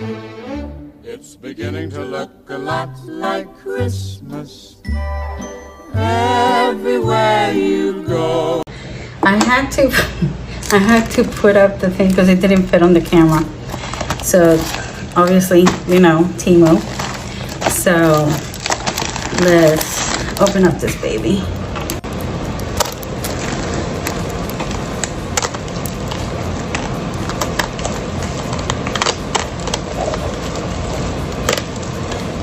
It's beginning to look a lot like Christmas everywhere you go. I had to put up the thing because it didn't fit on the camera. So obviously, you know, Temu. So let's open up this baby.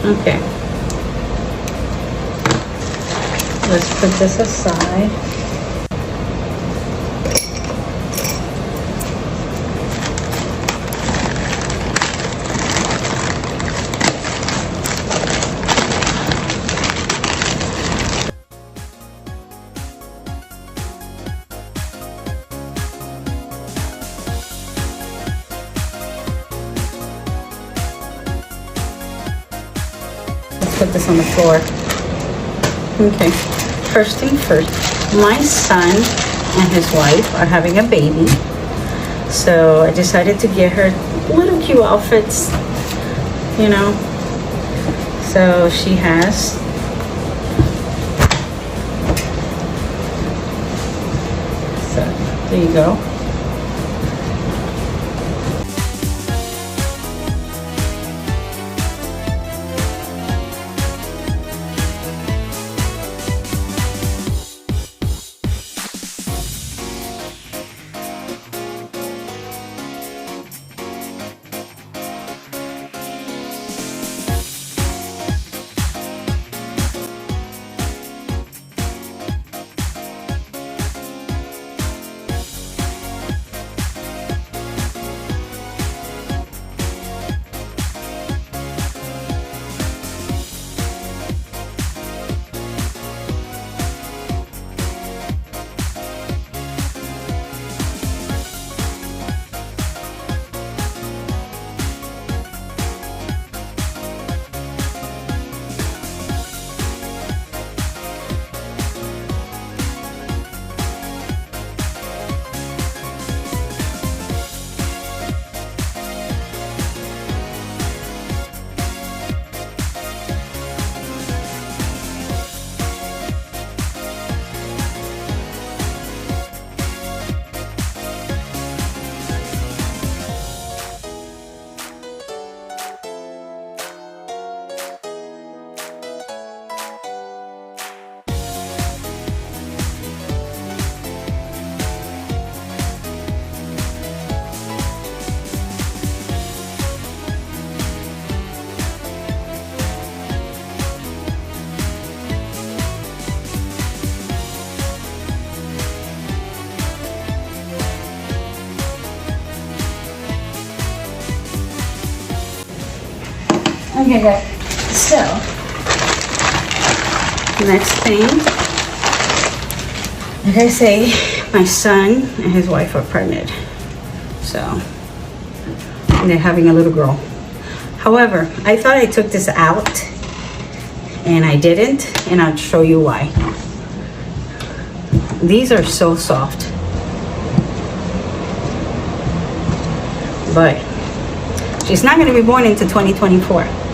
Okay. Let's put this aside. Put this on the floor. Okay, first thing first, my son and his wife are having a baby, so I decided to get her little cute outfits, you know. So she has there you go. Okay guys, so next thing, like I say, my son and his wife are pregnant, so and they're having a little girl. However, I thought I took this out and I didn't, and I'll show you why. These are so soft, but she's not going to be born into 2024.